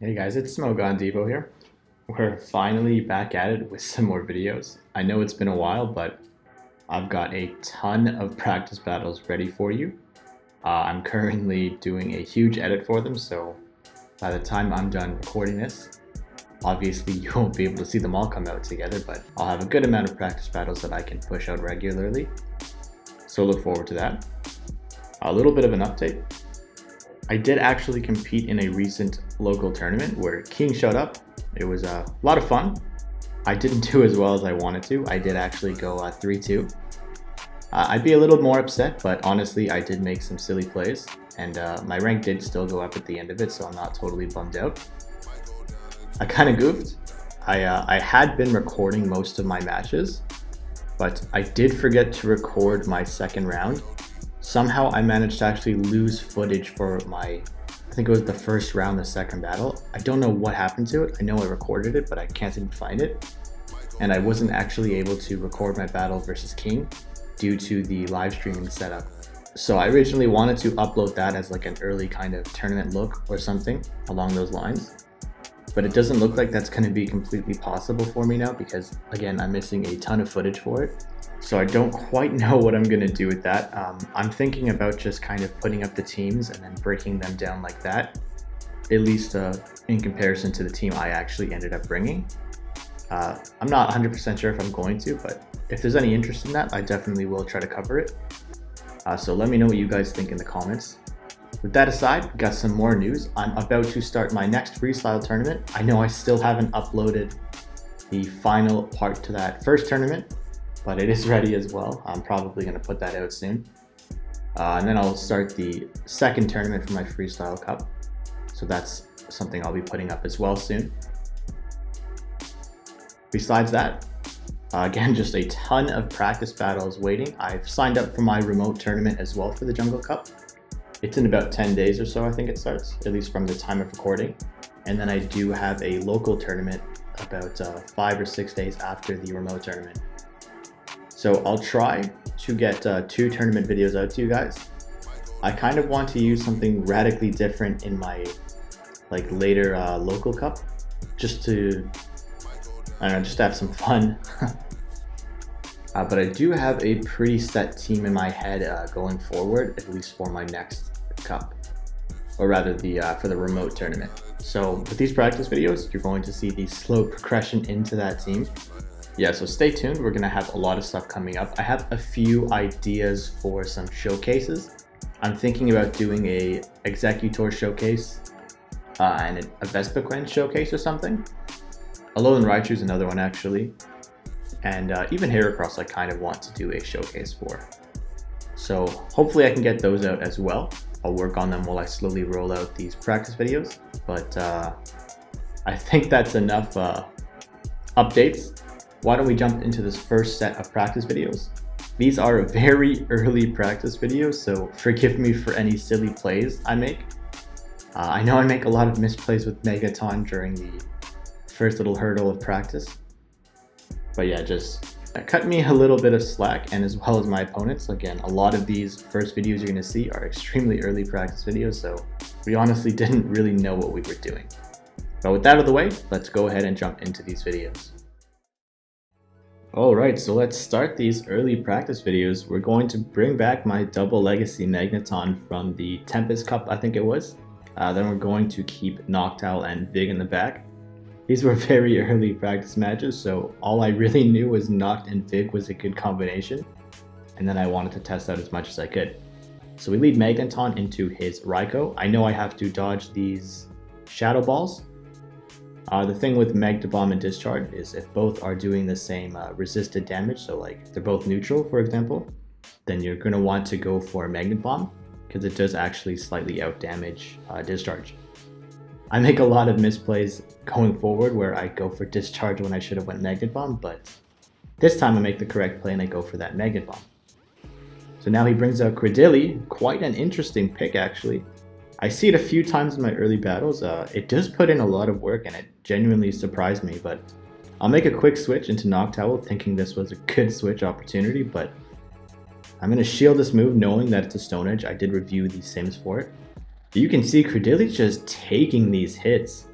Hey guys, it's ItsSMOGONdevo here. We're finally back at it with some more videos. I know it's been a while, but I've got a ton of practice battles ready for you. I'm currently doing a huge edit for them, so by the time I'm done recording this, obviously you won't be able to see them all come out together, but I'll have a good amount of practice battles that I can push out regularly. So look forward to that. A little bit of an update. I did actually compete in a recent local tournament where King showed up. It was a lot of fun. I didn't do as well as I wanted to. I did actually go 3-2. I'd be a little more upset, but honestly, I did make some silly plays, and my rank did still go up at the end of it, so I'm not totally bummed out. I kind of goofed. I had been recording most of my matches, but I did forget to record my second round. Somehow I managed to actually lose footage for I think it was the first round, the second battle. I don't know what happened to it. I know I recorded it, but I can't seem to find it. And I wasn't actually able to record my battle versus King due to the live streaming setup. So I originally wanted to upload that as like an early kind of tournament look or something along those lines. But it doesn't look like that's going to be completely possible for me now because, again, I'm missing a ton of footage for it. So I don't quite know what I'm going to do with that. I'm thinking about just kind of putting up the teams and then breaking them down like that, at least in comparison to the team I actually ended up bringing. I'm not 100% sure if I'm going to, but if there's any interest in that, I definitely will try to cover it. So let me know what you guys think in the comments. With that aside, we got some more news. I'm about to start my next freestyle tournament. I know I still haven't uploaded the final part to that first tournament, but it is ready as well. I'm probably going to put that out soon. And then I'll start the second tournament for my Freestyle Cup. So that's something I'll be putting up as well soon. Besides that, again, just a ton of practice battles waiting. I've signed up for my remote tournament as well for the Jungle Cup. It's in about 10 days or so, I think it starts, at least from the time of recording. And then I do have a local tournament about 5 or 6 days after the remote tournament. So I'll try to get 2 tournament videos out to you guys. I kind of want to use something radically different in my later local cup, just to have some fun. But I do have a pretty set team in my head going forward, at least for my next cup, or rather for the remote tournament. So with these practice videos, you're going to see the slow progression into that team. Yeah, so stay tuned. We're going to have a lot of stuff coming up. I have a few ideas for some showcases. I'm thinking about doing a Executor showcase and a Vespiquen showcase or something. Alolan Raichu is another one actually. And even Heracross I kind of want to do a showcase for. So hopefully I can get those out as well. I'll work on them while I slowly roll out these practice videos. But I think that's enough updates. Why don't we jump into this first set of practice videos? These are very early practice videos, so forgive me for any silly plays I make. I know I make a lot of misplays with Megaton during the first little hurdle of practice. But yeah, just cut me a little bit of slack, and as well as my opponents. Again, a lot of these first videos you're going to see are extremely early practice videos, so we honestly didn't really know what we were doing. But with that out of the way, let's go ahead and jump into these videos. Alright, so let's start these early practice videos. We're going to bring back my double legacy Magneton from the Tempest Cup, I think it was. Then we're going to keep Noctowl and Vig in the back. These were very early practice matches, so all I really knew was Noct and Vig was a good combination. And then I wanted to test out as much as I could. So we lead Magneton into his Raikou. I know I have to dodge these Shadow Balls. The thing with Magnemite and Discharge is if both are doing the same resisted damage, so like if they're both neutral, for example, then you're going to want to go for Magnet Bomb because it does actually slightly out damage Discharge. I make a lot of misplays going forward where I go for Discharge when I should have went Magnet Bomb, but this time I make the correct play and I go for that Magnet Bomb. So now he brings out Credilli, quite an interesting pick actually. I see it a few times in my early battles. It does put in a lot of work and it genuinely surprised me, but I'll make a quick switch into Noctowl thinking this was a good switch opportunity, but I'm going to shield this move knowing that it's a Stone Edge. I did review the sims for it. You can see Credilli's just taking these hits.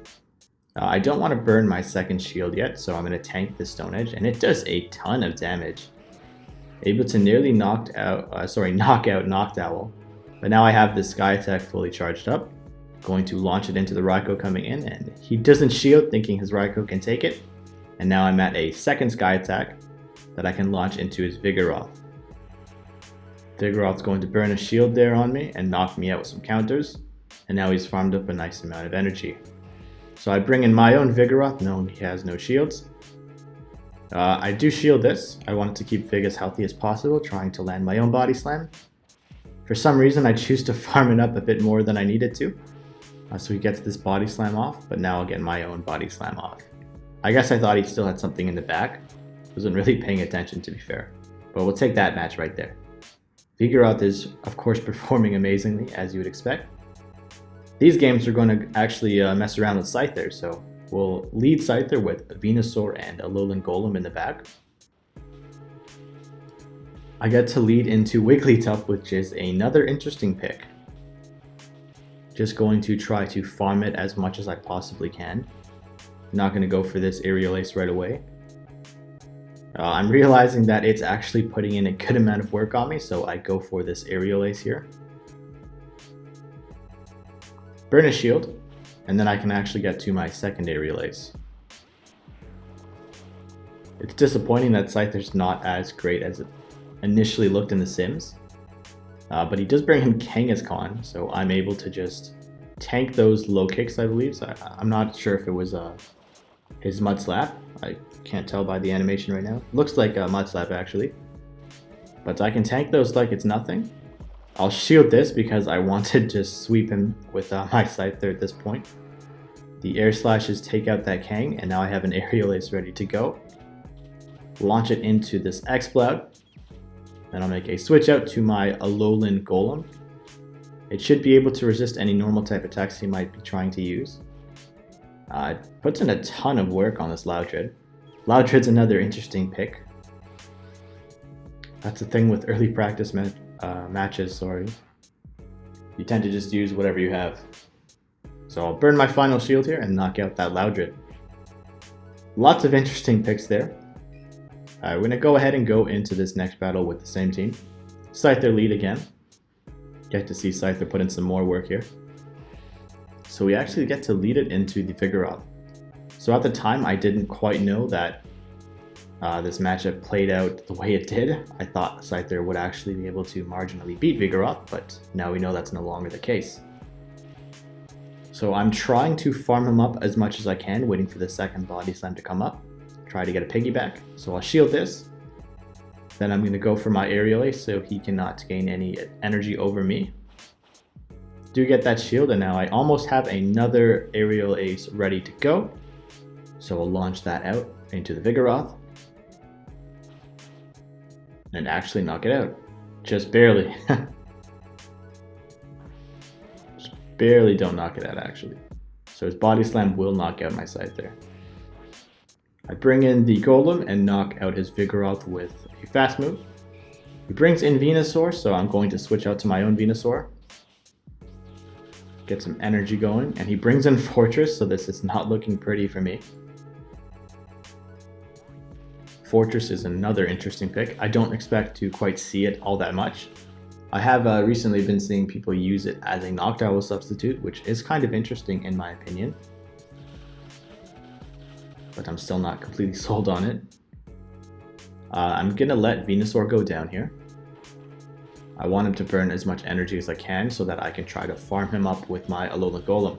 I don't want to burn my second shield yet, so I'm going to tank the Stone Edge, and it does a ton of damage. Able to nearly knock out Noctowl. But now I have the Sky Attack fully charged up. Going to launch it into the Raikou coming in, and he doesn't shield, thinking his Raikou can take it. And now I'm at a second Sky Attack that I can launch into his Vigoroth. Vigoroth's going to burn a shield there on me and knock me out with some counters. And now he's farmed up a nice amount of energy. So I bring in my own Vigoroth, knowing he has no shields. I do shield this. I wanted to keep Vig as healthy as possible, trying to land my own Body Slam. For some reason, I choose to farm it up a bit more than I needed to. So he gets this Body Slam off, but now I'll get my own Body Slam off. I guess I thought he still had something in the back. Wasn't really paying attention, to be fair. But we'll take that match right there. Vigoroth is, of course, performing amazingly, as you would expect. These games are going to actually mess around with Scyther, so we'll lead Scyther with Venusaur and Alolan Golem in the back. I get to lead into Wigglytuff, which is another interesting pick. Just going to try to farm it as much as I possibly can. Not going to go for this Aerial Ace right away. I'm realizing that it's actually putting in a good amount of work on me, so I go for this Aerial Ace here. Burn a shield, and then I can actually get to my second Aerial Ace. It's disappointing that Scyther's not as great as it initially looked in the Sims, but he does bring him Kangaskhan, so I'm able to just tank those low kicks, I believe. So I'm not sure if it was his Mud Slap. I can't tell by the animation right now. Looks like a Mud Slap actually, but I can tank those like it's nothing. I'll shield this because I want to just sweep him with my Scyther at this point. The Air Slashes take out that Kang, and now I have an Aerial Ace ready to go. Launch it into this Exploud. Then I'll make a switch out to my Alolan Golem. It should be able to resist any normal type attacks he might be trying to use. It puts in a ton of work on this Loudred. Loudred's another interesting pick. That's the thing with early practice matches, sorry. You tend to just use whatever you have. So I'll burn my final shield here and knock out that Loudred. Lots of interesting picks there. We're going to go ahead and go into this next battle with the same team. Scyther lead again. Get to see Scyther put in some more work here. So we actually get to lead it into the Vigoroth. So at the time I didn't quite know that this matchup played out the way it did. I thought Scyther would actually be able to marginally beat Vigoroth, but now we know that's no longer the case. So I'm trying to farm him up as much as I can, waiting for the second Body Slam to come up. Try to get a piggyback. So I'll shield this. Then I'm going to go for my Aerial Ace so he cannot gain any energy over me. Do get that shield, and now I almost have another Aerial Ace ready to go. So we'll launch that out into the Vigoroth. And actually knock it out. Just barely. Just barely don't knock it out actually. So his Body Slam will knock out my Scyther. I bring in the Golem and knock out his Vigoroth with a fast move. He brings in Venusaur, so I'm going to switch out to my own Venusaur. Get some energy going, and he brings in Fortress, so this is not looking pretty for me. Fortress is another interesting pick. I don't expect to quite see it all that much. I have recently been seeing people use it as a Noctowl substitute, which is kind of interesting in my opinion. But I'm still not completely sold on it. I'm gonna let Venusaur go down here. I want him to burn as much energy as I can so that I can try to farm him up with my Alolan Golem.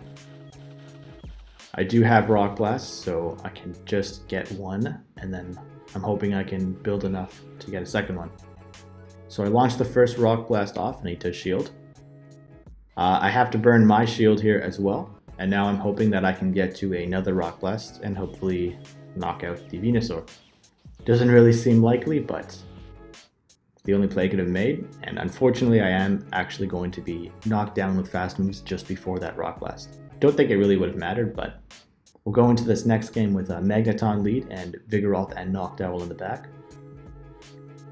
I do have Rock Blast, so I can just get one, and then I'm hoping I can build enough to get a second one. So I launch the first Rock Blast off, and he does shield. I have to burn my shield here as well, and now I'm hoping that I can get to another Rock Blast and hopefully knock out the Venusaur. Doesn't really seem likely, but it's the only play I could have made, and unfortunately I am actually going to be knocked down with fast moves just before that Rock Blast. Don't think it really would have mattered, but we'll go into this next game with a Magneton lead and Vigoroth and Noctowl in the back.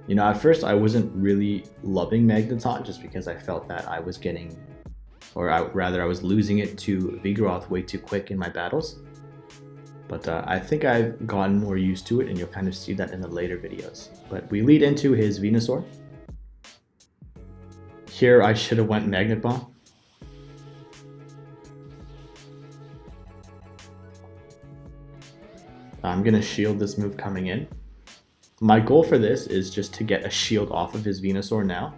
You know, at first I wasn't really loving Magneton just because I felt that I was getting, or rather I was losing it to Vigoroth way too quick in my battles. But I think I've gotten more used to it, and you'll kind of see that in the later videos. But we lead into his Venusaur. Here I should have went Magnet Bomb. I'm going to shield this move coming in. My goal for this is just to get a shield off of his Venusaur now.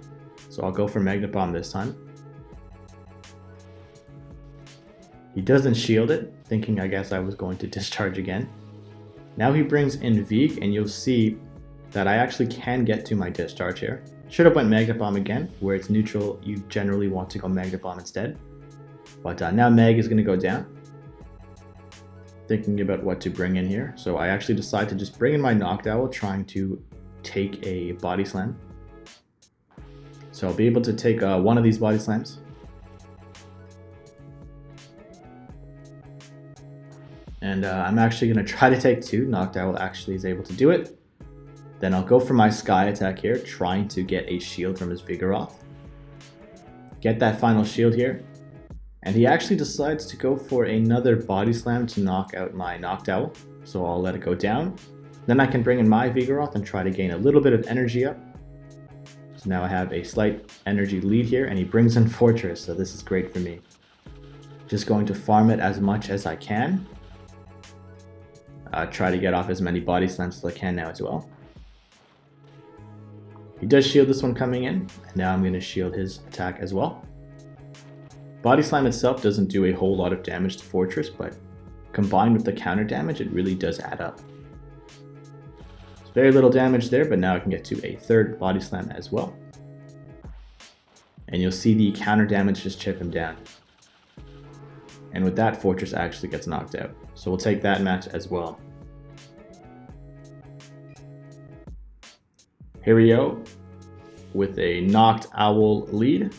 So I'll go for Magnet Bomb this time. He doesn't shield it, thinking I guess I was going to discharge again. Now he brings in Vig, and you'll see that I actually can get to my discharge here. Should have went Magnet Bomb again, where it's neutral, you generally want to go Magnet Bomb instead. But now Mag is going to go down. Thinking about what to bring in here. So I actually decide to just bring in my Noctowl, trying to take a Body Slam. So I'll be able to take one of these Body Slams. And I'm actually going to try to take two. Noctowl actually is able to do it. Then I'll go for my Sky Attack here, trying to get a shield from his Vigoroth. Get that final shield here. And he actually decides to go for another Body Slam to knock out my Noctowl. So I'll let it go down. Then I can bring in my Vigoroth and try to gain a little bit of energy up. So now I have a slight energy lead here, and he brings in Fortress, so this is great for me. Just going to farm it as much as I can. Try to get off as many Body Slams as I can now as well. He does shield this one coming in, and now I'm going to shield his attack as well. Body Slam itself doesn't do a whole lot of damage to Fortress, but combined with the counter damage, it really does add up. There's very little damage there, but now I can get to a third Body Slam as well. And you'll see the counter damage just chip him down. And with that, Fortress actually gets knocked out. So we'll take that match as well. Here we go with a Knocked Owl lead.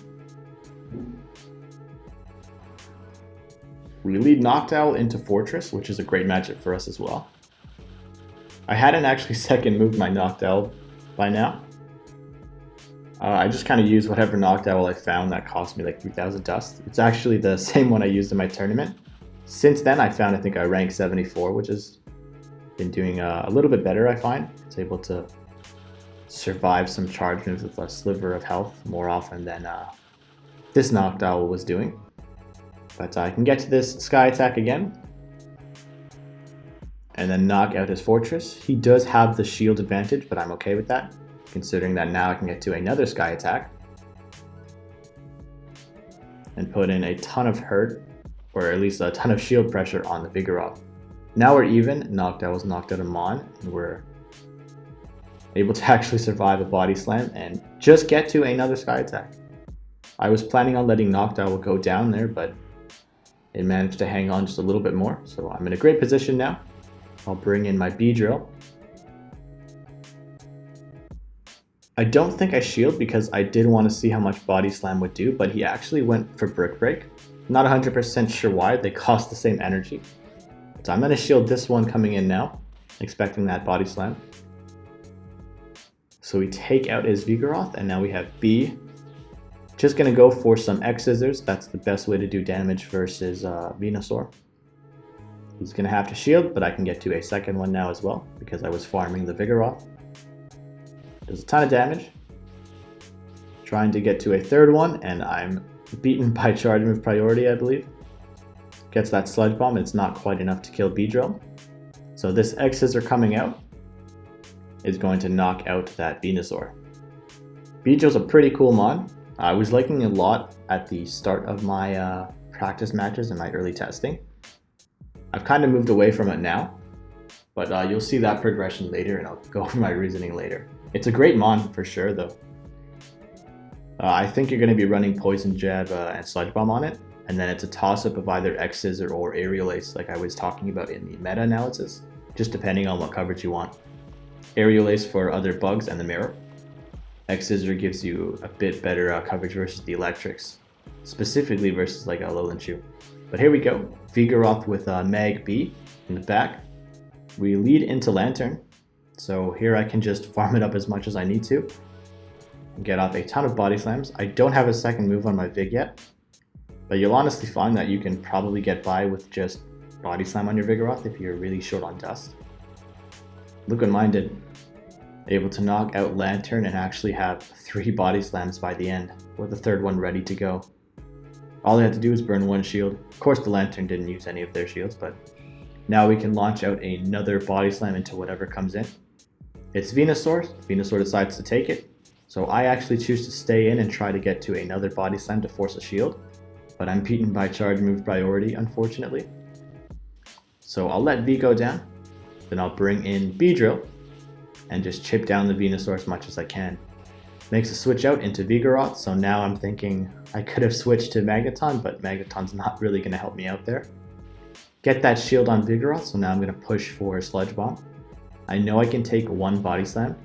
We lead Noctowl into Fortress, which is a great matchup for us as well. I hadn't actually second moved my Noctowl by now. I just kind of used whatever Noctowl I found that cost me like 3,000 dust. It's actually the same one I used in my tournament. Since then I found I think I ranked 74, which has been doing a little bit better, I find. It's able to survive some charge moves with a sliver of health more often than this Noctowl was doing. But I can get to this Sky Attack again. And then knock out his Fortress. He does have the shield advantage, but I'm okay with that, considering that now I can get to another Sky Attack. And put in a ton of hurt, or at least a ton of shield pressure on the Vigoroth. Now we're even. Noctowl was knocked out of Mon, and we're able to actually survive a Body Slam and just get to another Sky Attack. I was planning on letting Noctowl go down there, but it managed to hang on just a little bit more, so I'm in a great position now. I'll bring in my Beedrill. I don't think I shield because I did want to see how much Body Slam would do, but he actually went for Brick Break. Not 100% sure why, they cost the same energy. So I'm going to shield this one coming in now, expecting that Body Slam. So we take out his Vigoroth, and now we have B. Just going to go for some X Scissors. That's the best way to do damage versus Venusaur. He's going to have to shield, but I can get to a second one now as well, because I was farming the Vigoroth. Does a ton of damage. Trying to get to a third one, and I'm beaten by Charge Move Priority, I believe. Gets that Sludge Bomb, and it's not quite enough to kill Beedrill. So this X Scissor coming out is going to knock out that Venusaur. Beedrill's a pretty cool mon. I was liking it a lot at the start of my practice matches and my early testing. I've kind of moved away from it now, but you'll see that progression later, and I'll go over my reasoning later. It's a great mon for sure, though. I think you're going to be running Poison Jab and Sludge Bomb on it, and then it's a toss-up of either X Scissor or Aerial Ace, like I was talking about in the meta analysis, just depending on what coverage you want. Aerial Ace for other bugs and the mirror. X Scissor gives you a bit better coverage versus the electrics, specifically versus like a Alolan Chew. But here we go, Vigoroth with Mag B in the back. We lead into Lantern, so here I can just farm it up as much as I need to and get off a ton of Body Slams. I don't have a second move on my Vig yet, but you'll honestly find that you can probably get by with just body slam on your Vigoroth if you're really short on dust. Look what mine did. Able to knock out Lantern and actually have 3 body slams by the end, with the 3rd one ready to go. All I had to do was burn 1 shield. Of course the Lantern didn't use any of their shields, but now we can launch out another body slam into whatever comes in. It's Venusaur. Venusaur decides to take it. So I actually choose to stay in and try to get to another body slam to force a shield. But I'm beaten by charge move priority, unfortunately. So I'll let V go down. Then I'll bring in Beedrill and just chip down the Venusaur as much as I can. Makes a switch out into Vigoroth, so now I'm thinking I could have switched to Magneton, but Magneton's not really going to help me out there. Get that shield on Vigoroth, so now I'm going to push for Sludge Bomb. I know I can take 1 body slam,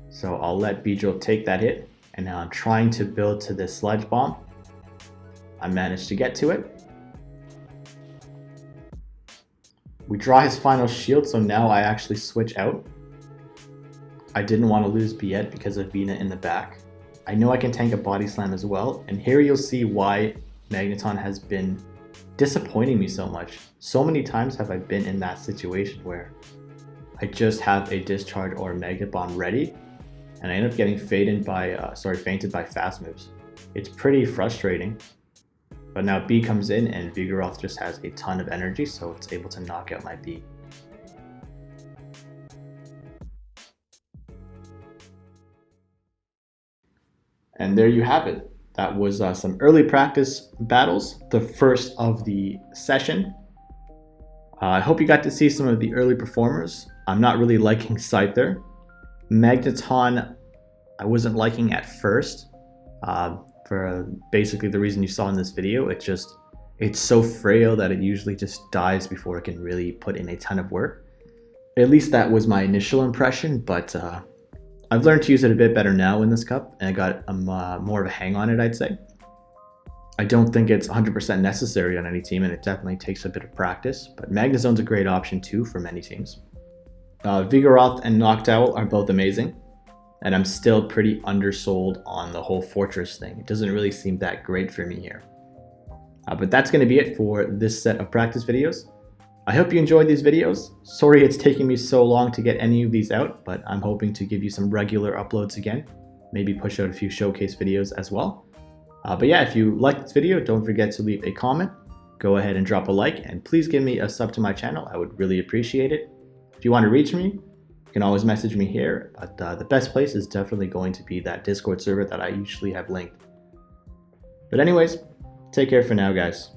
so I'll let Beedrill take that hit, and now I'm trying to build to this Sludge Bomb. I managed to get to it. We draw his final shield, so now I actually switch out. I didn't want to lose Biet because of Vina in the back. I know I can tank a body slam as well, and here you'll see why Magneton has been disappointing me so much. So many times have I been in that situation where I just have a discharge or a Magnet Bomb ready, and I end up getting fainted by fast moves. It's pretty frustrating. But now B comes in and Vigoroth just has a ton of energy, so it's able to knock out my B. And there you have it. That was some early practice battles, the first of the session. I hope you got to see some of the early performers. I'm not really liking Scyther. Magneton, I wasn't liking at first. For basically the reason you saw in this video. It's so frail that it usually just dies before it can really put in a ton of work. At least that was my initial impression, but I've learned to use it a bit better now in this cup, and I got more of a hang on it, I'd say. I don't think it's 100% necessary on any team, and it definitely takes a bit of practice, but Magnezone's a great option too for many teams. Vigoroth and Noctowl are both amazing, and I'm still pretty undersold on the whole Fortress thing. It doesn't really seem that great for me here. But that's going to be it for this set of practice videos. I hope you enjoyed these videos. Sorry it's taking me so long to get any of these out, but I'm hoping to give you some regular uploads again. Maybe push out a few showcase videos as well. But yeah, if you liked this video, don't forget to leave a comment. Go ahead and drop a like, and please give me a sub to my channel. I would really appreciate it. If you want to reach me, you can always message me here, but the best place is definitely going to be that Discord server that I usually have linked. But anyways, take care for now, guys.